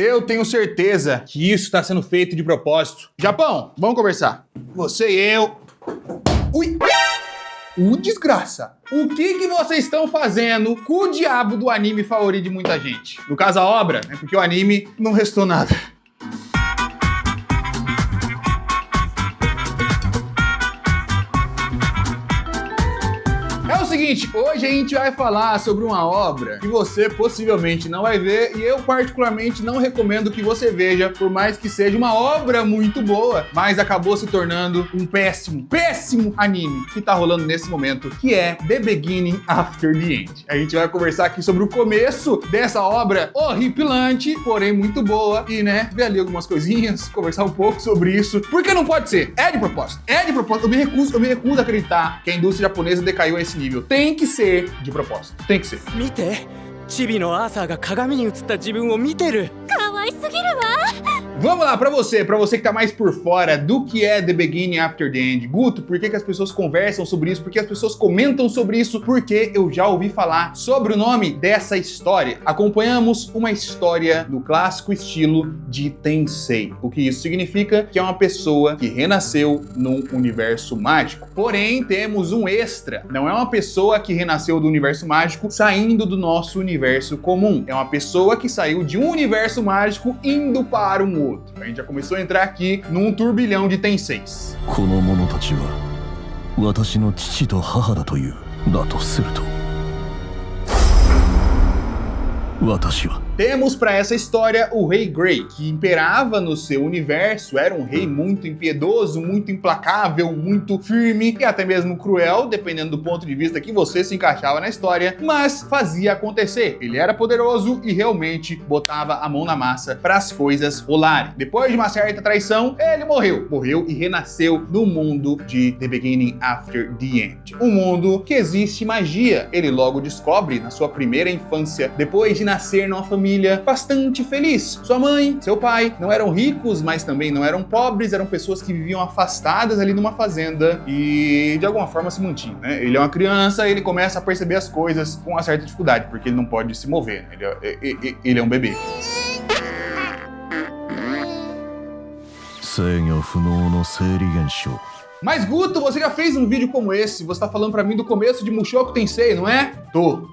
Eu tenho certeza que isso está sendo feito de propósito. Japão, vamos conversar. Você e eu... Ui! Desgraça! O que vocês estão fazendo com o diabo do anime favorito de muita gente? No caso, a obra, né? Porque o anime não restou nada. É o seguinte, hoje a gente vai falar sobre uma obra que você possivelmente não vai ver e eu particularmente não recomendo que você veja, por mais que seja uma obra muito boa, mas acabou se tornando um péssimo anime que tá rolando nesse momento, que é The Beginning After the End. A gente vai conversar aqui sobre o começo dessa obra horripilante, porém muito boa, e né, ver ali algumas coisinhas, conversar um pouco sobre isso, porque não pode ser, é de propósito, eu me recuso a acreditar que a indústria japonesa decaiu a esse nível. Tem que ser de propósito. Tem que ser. Mite, Chibi no Asa ga kagami ni utsutta jibun o miteru. Kawaisugiru wa. Vamos lá, pra você que tá mais por fora do que é The Beginning After the End. Guto, por que as pessoas conversam sobre isso? Por que as pessoas comentam sobre isso? Porque eu já ouvi falar sobre o nome dessa história. Acompanhamos uma história no clássico estilo de Tensei. O que isso significa? Que é uma pessoa que renasceu num universo mágico. Porém, temos um extra. Não é uma pessoa que renasceu do universo mágico saindo do nosso universo comum. É uma pessoa que saiu de um universo mágico indo para um outro. A gente já começou a entrar aqui num turbilhão de Tenseis. Temos para essa história o Rei Grey, que imperava no seu universo, era um rei muito impiedoso, muito implacável, muito firme e até mesmo cruel, dependendo do ponto de vista que você se encaixava na história, mas fazia acontecer. Ele era poderoso e realmente botava a mão na massa para as coisas rolarem. Depois de uma certa traição, ele morreu e renasceu no mundo de The Beginning After the End. Um mundo que existe magia. Ele logo descobre na sua primeira infância, depois de nascer numa família bastante feliz. Sua mãe, seu pai não eram ricos, mas também não eram pobres, eram pessoas que viviam afastadas ali numa fazenda e de alguma forma se mantinham, né? Ele é uma criança, ele começa a perceber as coisas com uma certa dificuldade, porque ele não pode se mover, né? Ele é um bebê. Mas Guto, você já fez um vídeo como esse, você tá falando pra mim do começo de Mushoku Tensei, não é?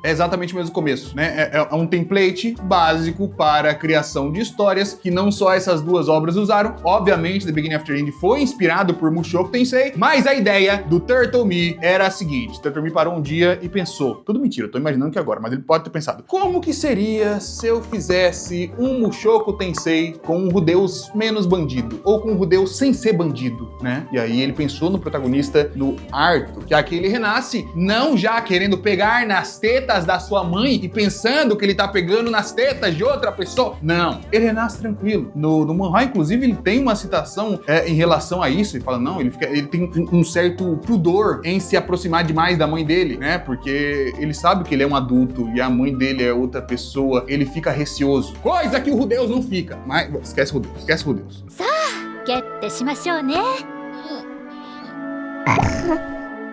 É exatamente o mesmo começo, né? É um template básico para a criação de histórias que não só essas duas obras usaram. Obviamente, The Beginning After the End foi inspirado por Mushoku Tensei, mas a ideia do Turtle Me era a seguinte: Turtle Me parou um dia e pensou, tudo mentira, eu tô imaginando que agora, mas ele pode ter pensado, como que seria se eu fizesse um Mushoku Tensei com um Rudeus menos bandido, ou com um Rudeus sem ser bandido, né? E aí ele pensou no protagonista, no Arthur, que aqui ele renasce não já querendo pegar nas tetas da sua mãe e pensando que ele tá pegando nas tetas de outra pessoa. Não, ele renasce tranquilo. No manhwa, inclusive, ele tem uma citação em relação a isso. Ele fala, não, ele tem um certo pudor em se aproximar demais da mãe dele, né? Porque ele sabe que ele é um adulto e a mãe dele é outra pessoa. Ele fica receoso. Coisa que o Rudeus não fica. Mas esquece Rudeus.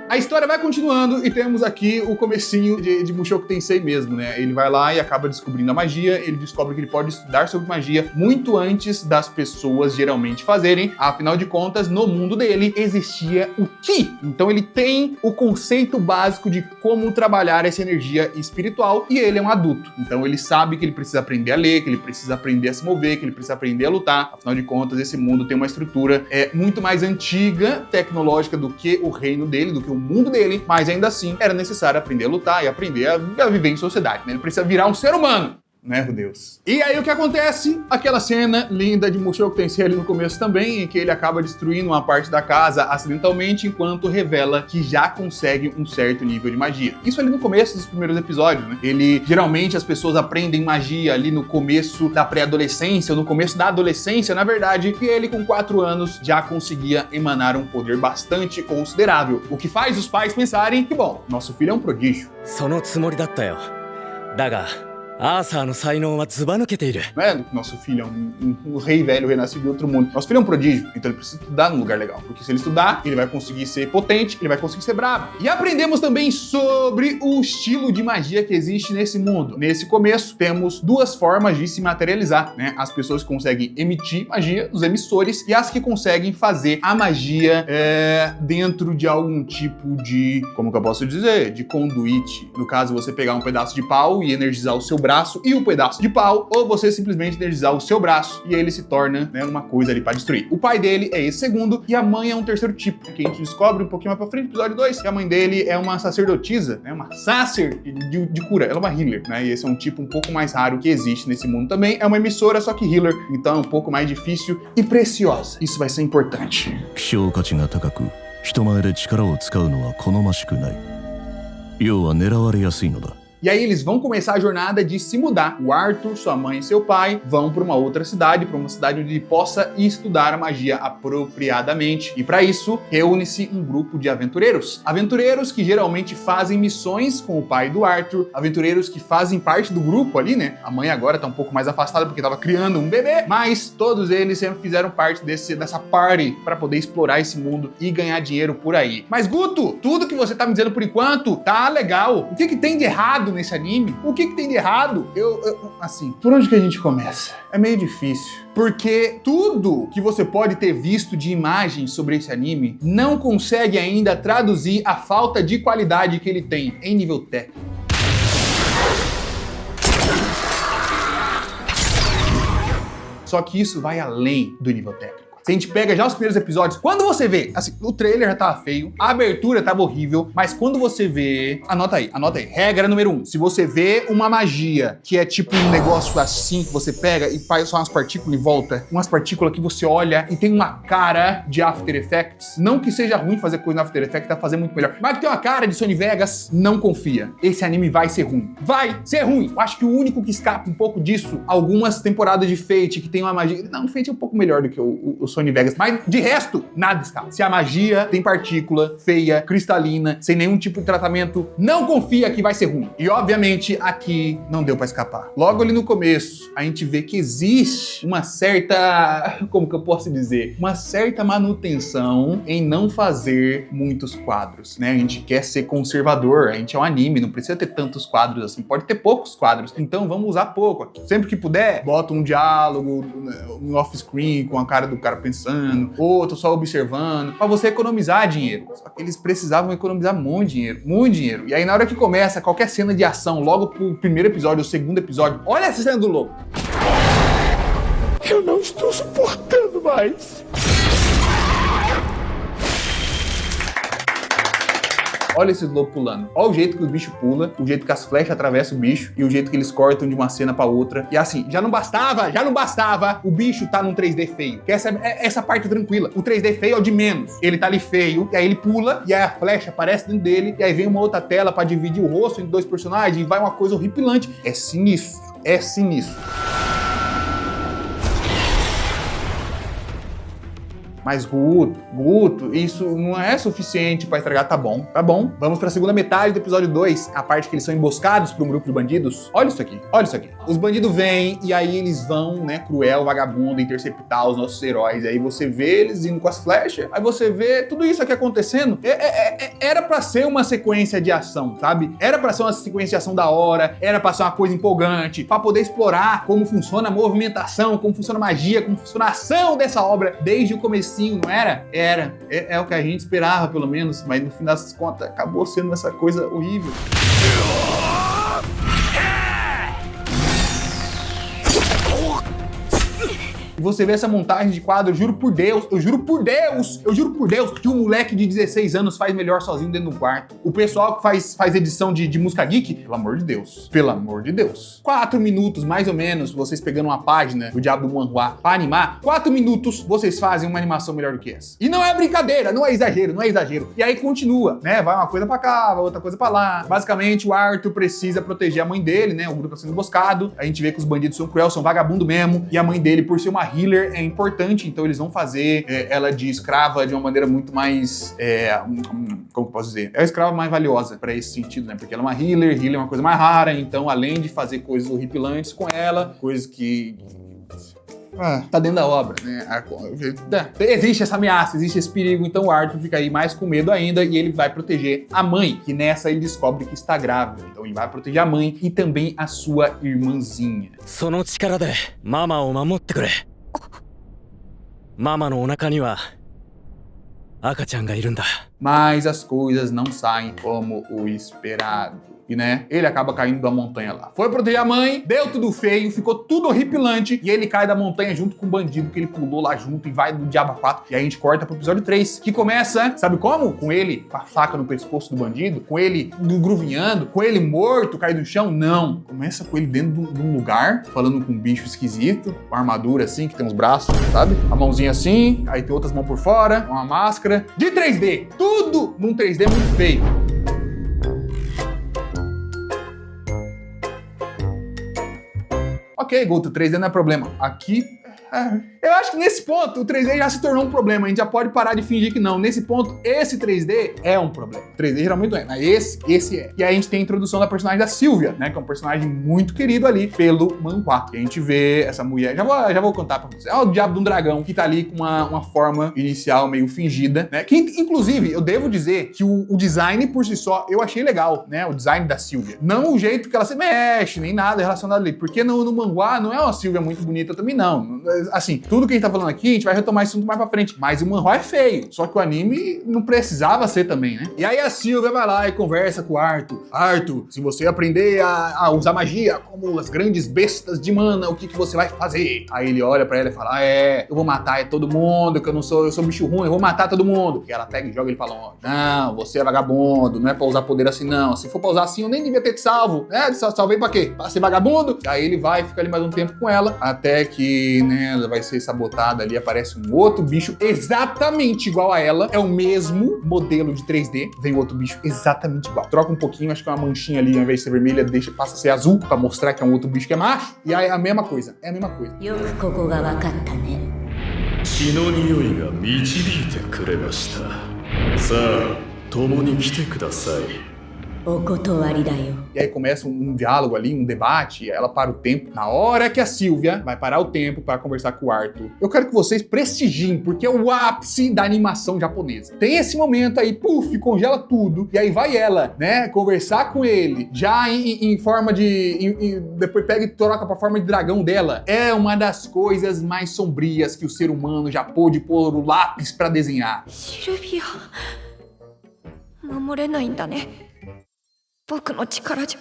A história vai continuando e temos aqui o comecinho de Mushoku Tensei mesmo, né? Ele vai lá e acaba descobrindo a magia, ele descobre que ele pode estudar sobre magia muito antes das pessoas geralmente fazerem. Afinal de contas, no mundo dele existia o Ki. Então ele tem o conceito básico de como trabalhar essa energia espiritual e ele é um adulto. Então ele sabe que ele precisa aprender a ler, que ele precisa aprender a se mover, que ele precisa aprender a lutar. Afinal de contas, esse mundo tem uma estrutura muito mais antiga, tecnológica do que o reino dele, do que o mundo dele, mas ainda assim era necessário aprender a lutar e aprender a viver em sociedade, né? Ele precisa virar um ser humano, né, Rudeus? E aí o que acontece? Aquela cena linda de Mushoku Tensei ali no começo também, em que ele acaba destruindo uma parte da casa acidentalmente, enquanto revela que já consegue um certo nível de magia. Isso ali no começo dos primeiros episódios, né? Geralmente as pessoas aprendem magia ali no começo da pré-adolescência, ou no começo da adolescência, na verdade, e ele com 4 anos já conseguia emanar um poder bastante considerável, o que faz os pais pensarem que, bom, nosso filho é um prodígio. そのつもりだったよ。だがアーサーの才能はずば抜けている。Não é que nosso filho é um rei velho renascido de outro mundo. Nosso filho é um prodígio, então ele precisa estudar num lugar legal. Porque se ele estudar, ele vai conseguir ser potente, ele vai conseguir ser brabo. E aprendemos também sobre o estilo de magia que existe nesse mundo. Nesse começo, temos duas formas de se materializar, né? As pessoas que conseguem emitir magia, os emissores, e as que conseguem fazer a magia dentro de algum tipo de, como que eu posso dizer? De conduíte. No caso, você pegar um pedaço de pau e energizar o seu braço e o pedaço de pau, ou você simplesmente energizar o seu braço e ele se torna, né, uma coisa ali pra destruir. O pai dele é esse segundo e a mãe é um terceiro tipo, que a gente descobre um pouquinho mais pra frente, episódio 2, que a mãe dele é uma sacerdotisa, né, uma sacer de cura, ela é uma healer, né, e esse é um tipo um pouco mais raro que existe nesse mundo também, é uma emissora, só que healer, então é um pouco mais difícil e preciosa. Isso vai ser importante. 希少価値が高く、人前で力を使うのは好ましくない。要は狙われやすいのだ。 E aí eles vão começar a jornada de se mudar. O Arthur, sua mãe e seu pai vão para uma outra cidade, para uma cidade onde ele possa estudar a magia apropriadamente. E para isso, reúne-se um grupo de aventureiros. Aventureiros que geralmente fazem missões com o pai do Arthur, aventureiros que fazem parte do grupo ali, né? A mãe agora tá um pouco mais afastada porque estava criando um bebê, mas todos eles sempre fizeram parte dessa party para poder explorar esse mundo e ganhar dinheiro por aí. Mas Guto, tudo que você tá me dizendo por enquanto tá legal. O que tem de errado nesse anime? O que tem de errado? Assim, por onde que a gente começa? É meio difícil, porque tudo que você pode ter visto de imagens sobre esse anime não consegue ainda traduzir a falta de qualidade que ele tem em nível técnico. Só que isso vai além do nível técnico. Se a gente pega já os primeiros episódios, quando você vê, assim, o trailer já tava feio, a abertura tava horrível, mas quando você vê, anota aí, regra número 1, se você vê uma magia que é tipo um negócio assim, que você pega e faz só umas partículas em volta, umas partículas que você olha e tem uma cara de After Effects, não que seja ruim fazer coisa no After Effects, tá fazendo muito melhor, mas que tem uma cara de Sony Vegas, não confia. Esse anime vai ser ruim. Vai ser ruim. Eu acho que o único que escapa um pouco disso, algumas temporadas de Fate, que tem uma magia, não, o Fate é um pouco melhor do que o Sony Vegas, mas de resto, nada escapa. Se a magia tem partícula feia, cristalina, sem nenhum tipo de tratamento, não confia que vai ser ruim. E obviamente aqui não deu pra escapar. Logo ali no começo, a gente vê que existe uma certa, como que eu posso dizer, uma certa manutenção em não fazer muitos quadros, né? A gente quer ser conservador, a gente é um anime, não precisa ter tantos quadros assim, pode ter poucos quadros, então vamos usar pouco aqui. Sempre que puder, bota um diálogo no off-screen com a cara do cara pensando, outro só observando, pra você economizar dinheiro. Só que eles precisavam economizar muito dinheiro. E aí na hora que começa qualquer cena de ação, logo pro primeiro episódio, o segundo episódio, olha essa cena do lobo. Eu não estou suportando mais. Olha esses lobos pulando. Olha o jeito que os bichos pulam, o jeito que as flechas atravessam o bicho e o jeito que eles cortam de uma cena pra outra. E assim, já não bastava o bicho tá num 3D feio. Que essa parte tranquila. O 3D feio é o de menos. Ele tá ali feio, e aí ele pula, e aí a flecha aparece dentro dele, e aí vem uma outra tela pra dividir o rosto entre dois personagens, e vai uma coisa horripilante. É sinistro. É sinistro. Mas Guto, isso não é suficiente pra estragar, tá bom. Vamos pra segunda metade do episódio 2, a parte que eles são emboscados por um grupo de bandidos. Olha isso aqui. Os bandidos vêm e aí eles vão, né, cruel, vagabundo, interceptar os nossos heróis. E aí você vê eles indo com as flechas, aí você vê tudo isso aqui acontecendo. Era pra ser uma sequência de ação, sabe? Era pra ser uma sequência de ação da hora, era pra ser uma coisa empolgante, pra poder explorar como funciona a movimentação, como funciona a magia, como funciona a ação dessa obra desde o começo. Não era? É o que a gente esperava, pelo menos, mas no fim das contas acabou sendo essa coisa horrível. Você vê essa montagem de quadro, eu juro por Deus que um moleque de 16 anos faz melhor sozinho dentro do quarto. O pessoal que faz edição de música geek, pelo amor de Deus. 4 minutos, mais ou menos, vocês pegando uma página do Diabo do Manhwa pra animar, 4 minutos vocês fazem uma animação melhor do que essa. E não é brincadeira, não é exagero. E aí continua, né? Vai uma coisa pra cá, vai outra coisa pra lá. Basicamente, o Arthur precisa proteger a mãe dele, né? O grupo tá sendo emboscado. A gente vê que os bandidos são cruel, são vagabundo mesmo. E a mãe dele, por ser uma healer é importante, então eles vão fazer ela de escrava de uma maneira muito mais, como que eu posso dizer? É a escrava mais valiosa pra esse sentido, né? Porque ela é uma healer é uma coisa mais rara, então além de fazer coisas horripilantes com ela, coisas que... tá dentro da obra, né? Existe essa ameaça, existe esse perigo, então o Arthur fica aí mais com medo ainda e ele vai proteger a mãe, que nessa ele descobre que está grávida. Então ele vai proteger a mãe e também a sua irmãzinha. その力でママを守ってくれ。ママのお腹には赤ちゃんがいるんだ。 Mas as coisas não saem como o esperado. E, né, ele acaba caindo da montanha lá. Foi proteger a mãe, deu tudo feio, ficou tudo horripilante e ele cai da montanha junto com o bandido que ele pulou lá junto e vai do Diabo 4. E aí a gente corta pro episódio 3, que começa, sabe como? Com ele com a faca no pescoço do bandido, com ele gruvinhando, com ele morto, caído no chão. Não. Começa com ele dentro de um lugar, falando com um bicho esquisito, com armadura assim, que tem uns braços, sabe? A mãozinha assim, aí tem outras mãos por fora, uma máscara de 3D. Tudo num 3D muito feio. Ok, Guto, 3D não é problema. Aqui, eu acho que nesse ponto o 3D já se tornou um problema. A gente já pode parar de fingir que não. Nesse ponto, esse 3D é um problema. 3D geralmente não é, mas esse é. E aí a gente tem a introdução da personagem da Sylvia, né? Que é um personagem muito querido ali pelo manhwa. E a gente vê essa mulher, já vou contar pra vocês. É o diabo de um dragão que tá ali com uma forma inicial meio fingida, né? Que, inclusive, eu devo dizer que o design por si só, eu achei legal, né? O design da Sylvia. Não o jeito que ela se mexe, nem nada relacionado ali. Porque no manhwa não é uma Sylvia muito bonita também, não. Assim, tudo que a gente tá falando aqui, a gente vai retomar esse assunto mais pra frente. Mas o manhwa é feio. Só que o anime não precisava ser também, né? E aí a Sylvia vai lá e conversa com o Arthur. Arthur, se você aprender a usar magia como as grandes bestas de mana, o que você vai fazer? Aí ele olha pra ela e fala, eu vou matar todo mundo, que eu sou bicho ruim, eu vou matar todo mundo. E ela pega e joga ele pra longe. Não, você é vagabundo, não é pra usar poder assim não. Se for pra usar assim, eu nem devia ter te salvo. Salvei pra quê? Pra ser vagabundo? Aí ele vai e fica ali mais um tempo com ela, até que, né, ela vai ser sabotada ali, aparece um outro bicho exatamente igual a ela, é o mesmo modelo de 3D, vem outro bicho exatamente igual. Troca um pouquinho, acho que é uma manchinha ali, ao invés de ser vermelha, passa a ser azul, pra mostrar que é um outro bicho que é macho, e aí é a mesma coisa, é a mesma coisa. 血の匂いが導いてくれました。さあ、共に来てください。 E aí começa um diálogo ali, um debate, ela para o tempo. Na hora que a Sylvia vai parar o tempo para conversar com o Arthur, eu quero que vocês prestigiem, porque é o ápice da animação japonesa. Tem esse momento aí, puf, congela tudo, e aí vai ela, né, conversar com ele, já em forma de... depois pega e troca pra forma de dragão dela. É uma das coisas mais sombrias que o ser humano já pôde pôr o lápis para desenhar. Sylvia, 守れないんだね。 僕の力じゃ。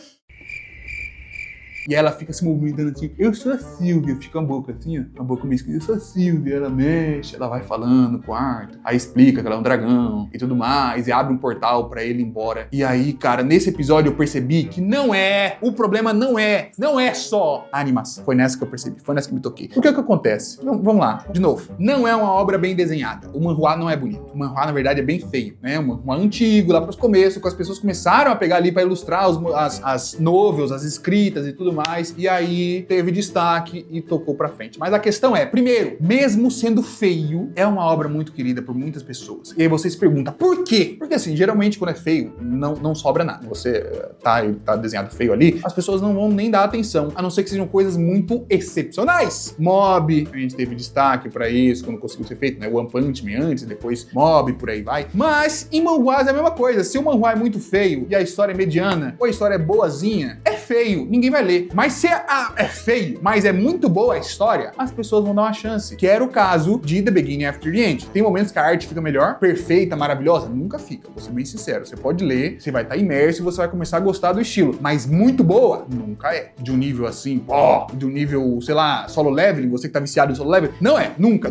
E ela fica se movimentando assim, eu sou a Sylvia, fica a boca assim, ó, a boca meio esquisita, eu sou a Sylvia, ela mexe, ela vai falando com o Arthur, aí explica que ela é um dragão e tudo mais, e abre um portal pra ele ir embora. E aí, cara, nesse episódio eu percebi que o problema não é só a animação. Foi nessa que eu percebi, foi nessa que me toquei. O que é que acontece? Vamos lá, de novo, não é uma obra bem desenhada, o manhwa não é bonito, o manhwa na verdade é bem feio, né, um manhwa antigo, lá pros começos, quando as pessoas começaram a pegar ali pra ilustrar as novels, as escritas e tudo mais, e aí teve destaque e tocou pra frente. Mas a questão é, primeiro, mesmo sendo feio, é uma obra muito querida por muitas pessoas. E aí você se pergunta, por quê? Porque assim, geralmente quando é feio, não sobra nada. Você tá desenhado feio ali, as pessoas não vão nem dar atenção, a não ser que sejam coisas muito excepcionais. Mob, a gente teve destaque pra isso, quando conseguiu ser feito, né? One Punch Man antes, depois Mob, por aí vai. Mas em manhwas é a mesma coisa. Se o manhwa é muito feio e a história é mediana, ou a história é boazinha, é feio, ninguém vai ler. Mas se é feio, mas é muito boa a história, as pessoas vão dar uma chance. Que era o caso de The Beginning After the End. Tem momentos que a arte fica melhor, perfeita, maravilhosa? Nunca fica, vou ser bem sincero. Você pode ler, você vai estar imerso e você vai começar a gostar do estilo. Mas muito boa? Nunca é. De um nível assim, de um nível, sei lá, solo leveling, você que tá viciado em solo leveling? Não é. Nunca.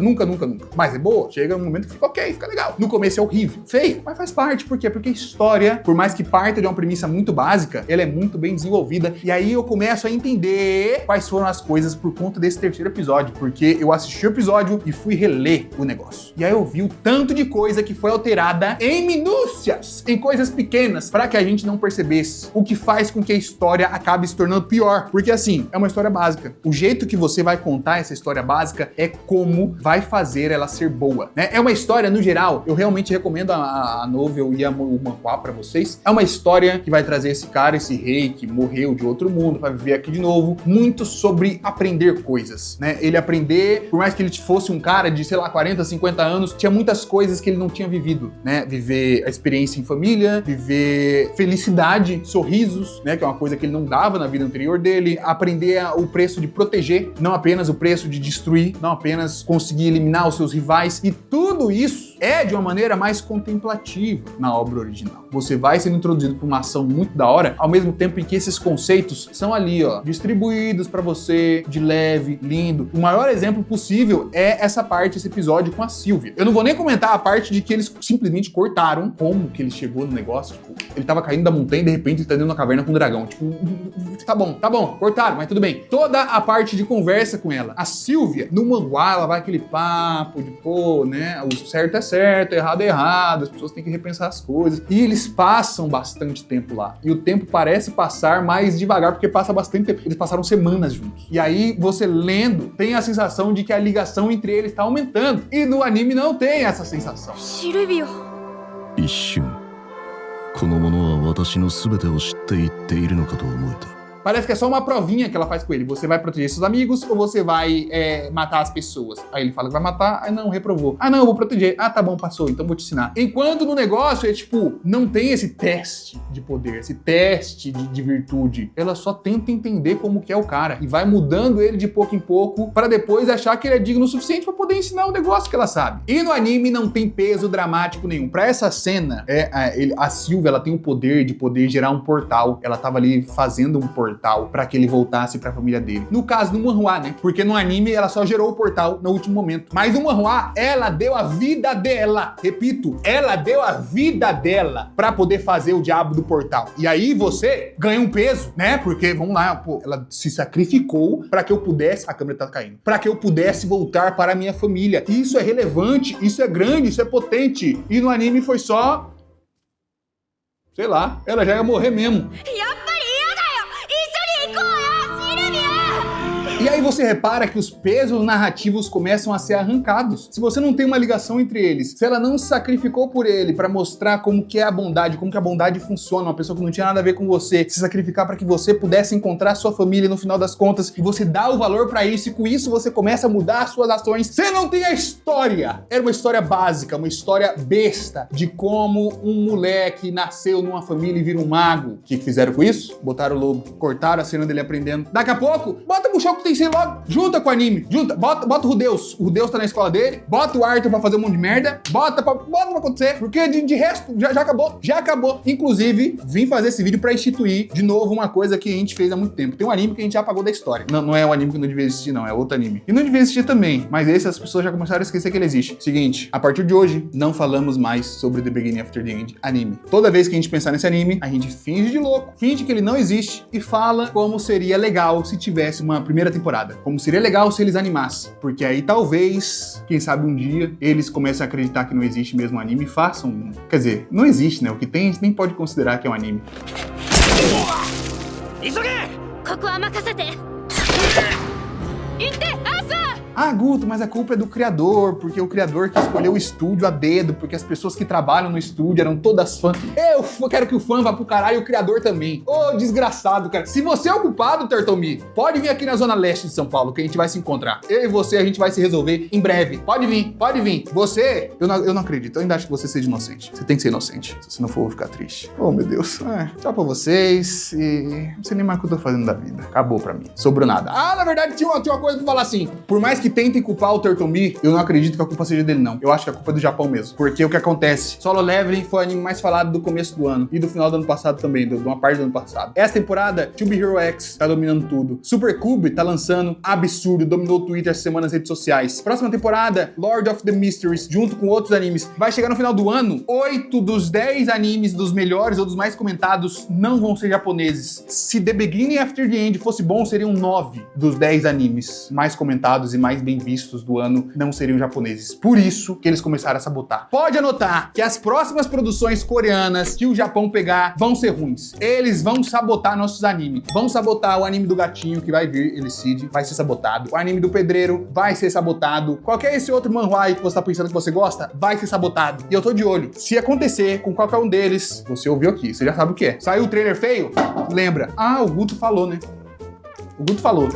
Mas é boa. Chega um momento que fica ok, fica legal. No começo é horrível, feio, mas faz parte. Por quê? Porque a história, por mais que parta de uma premissa muito básica, ela é muito bem desenvolvida. E aí eu começo começo a entender quais foram as coisas por conta desse terceiro episódio, porque eu assisti o episódio e fui reler o negócio. E aí eu vi o tanto de coisa que foi alterada em minúcias, em coisas pequenas, para que a gente não percebesse, o que faz com que a história acabe se tornando pior. Porque assim, é uma história básica. O jeito que você vai contar essa história básica é como vai fazer ela ser boa, né? É uma história, no geral, eu realmente recomendo a novel e o manhwa pra vocês. É uma história que vai trazer esse cara, esse rei que morreu de outro mundo pra viver aqui de novo, muito sobre aprender coisas, né? Ele aprender, por mais que ele fosse um cara de, sei lá, 40, 50 anos, tinha muitas coisas que ele não tinha vivido, né? Viver a experiência em família, viver felicidade, sorrisos, né? Que é uma coisa que ele não dava na vida anterior dele, aprender o preço de proteger, não apenas o preço de destruir, não apenas conseguir eliminar os seus rivais, e tudo isso é de uma maneira mais contemplativa na obra original. Você vai sendo introduzido por uma ação muito da hora, ao mesmo tempo em que esses conceitos são ali, ó, distribuídos pra você, de leve, lindo. O maior exemplo possível é essa parte, esse episódio com a Sylvia. Eu não vou nem comentar a parte de que eles simplesmente cortaram como que ele chegou no negócio, tipo, ele tava caindo da montanha e de repente ele tá dentro de uma caverna com um dragão, tipo, tá bom, cortaram, mas tudo bem. Toda a parte de conversa com ela. A Sylvia, no manhwa, ela vai aquele papo de, pô, né, o certo é certo, errado é errado, as pessoas têm que repensar as coisas. E eles passam bastante tempo lá. E o tempo parece passar mais devagar, porque passa bastante tempo. Eles passaram semanas juntos. E aí, você lendo, tem a sensação de que a ligação entre eles tá aumentando. E no anime não tem essa sensação. シルビオ。一瞬この者は私の全てを知っていっているのかと思えた。 Parece que é só uma provinha que ela faz com ele. Você vai proteger seus amigos ou você vai matar as pessoas? Aí ele fala que vai matar, aí não, reprovou. Ah, não, eu vou proteger. Ah, tá bom, passou, então vou te ensinar. Enquanto no negócio é tipo, não tem esse teste de poder, esse teste de virtude. Ela só tenta entender como que é o cara e vai mudando ele de pouco em pouco para depois achar que ele é digno o suficiente para poder ensinar o negócio que ela sabe. E no anime não tem peso dramático nenhum. Pra essa cena, a Sylvia, ela tem o poder de poder gerar um portal. Ela tava ali fazendo um portal para que ele voltasse para a família dele. No caso do manhwa, né? Porque no anime ela só gerou o portal no último momento. Mas no manhwa, ela deu a vida dela. Repito, ela deu a vida dela para poder fazer o diabo do portal. E aí você ganha um peso, né? Porque, vamos lá, pô, ela se sacrificou para que eu pudesse... A câmera tá caindo. Para que eu pudesse voltar para a minha família. Isso é relevante, isso é grande, isso é potente. E no anime foi só... Sei lá, ela já ia morrer mesmo. E aí você repara que os pesos narrativos começam a ser arrancados. Se você não tem uma ligação entre eles, se ela não se sacrificou por ele para mostrar como que é a bondade, como que a bondade funciona, uma pessoa que não tinha nada a ver com você, se sacrificar para que você pudesse encontrar sua família no final das contas, e você dá o valor para isso, e com isso você começa a mudar as suas ações. Você não tem a história. Era uma história básica, uma história besta de como um moleque nasceu numa família e vira um mago. O que fizeram com isso? Botaram o lobo, cortaram a cena dele aprendendo. Daqui a pouco, bota o Mushoku Tensei logo, junta com o anime, junta, bota o Rudeus. O Rudeus tá na escola dele, bota o Arthur pra fazer um monte de merda, bota pra acontecer, porque de resto já acabou. Inclusive, vim fazer esse vídeo pra instituir de novo uma coisa que a gente fez há muito tempo. Tem um anime que a gente já apagou da história. Não é um anime que não devia existir, não, é outro anime. E não devia existir também, mas esse as pessoas já começaram a esquecer que ele existe. Seguinte, a partir de hoje, não falamos mais sobre The Beginning After the End anime. Toda vez que a gente pensar nesse anime, a gente finge de louco, finge que ele não existe e fala como seria legal se tivesse uma primeira temporada. Como seria legal se eles animassem. Porque aí talvez, quem sabe um dia, eles comecem a acreditar que não existe mesmo um anime e façam um. Quer dizer, não existe, né? O que tem a gente nem pode considerar que é um anime. Ah, Guto, mas a culpa é do criador, porque o criador que escolheu o estúdio a dedo, porque as pessoas que trabalham no estúdio eram todas fãs. Eu quero que o fã vá pro caralho e o criador também. Ô, desgraçado, cara. Se você é o culpado, Turtleme, pode vir aqui na Zona Leste de São Paulo, que a gente vai se encontrar. Eu e você, a gente vai se resolver em breve. Pode vir. Você, eu não acredito. Eu ainda acho que você seja inocente. Você tem que ser inocente. Se não for, eu vou ficar triste. Oh, meu Deus. Tchau pra vocês e não sei nem mais o que eu tô fazendo da vida. Acabou pra mim. Sobrou nada. Ah, na verdade, tinha uma coisa pra falar assim. Por mais que tentem culpar o Turtle Me, eu não acredito que a culpa seja dele, não. Eu acho que a culpa é do Japão mesmo. Porque o que acontece? Solo Leveling foi o anime mais falado do começo do ano. E do final do ano passado também, de uma parte do ano passado. Essa temporada, To Be Hero X tá dominando tudo. Super Cube tá lançando absurdo, dominou o Twitter essa semana nas redes sociais. Próxima temporada, Lord of the Mysteries, junto com outros animes. Vai chegar no final do ano, 8 dos 10 animes dos melhores ou dos mais comentados não vão ser japoneses. Se The Beginning After the End fosse bom, seriam 9 dos 10 animes mais comentados e mais bem vistos do ano não seriam japoneses. Por isso que eles começaram a sabotar. Pode anotar que as próximas produções coreanas que o Japão pegar vão ser ruins. Eles vão sabotar nossos animes. Vão sabotar o anime do gatinho que vai vir, Elicide, vai ser sabotado. O anime do pedreiro vai ser sabotado. Qualquer esse outro manhwa aí que você tá pensando que você gosta, vai ser sabotado. E eu tô de olho. Se acontecer com qualquer um deles, você ouviu aqui, você já sabe o que é. Saiu o trailer feio? Lembra. Ah, o Guto falou, né? O Guto falou.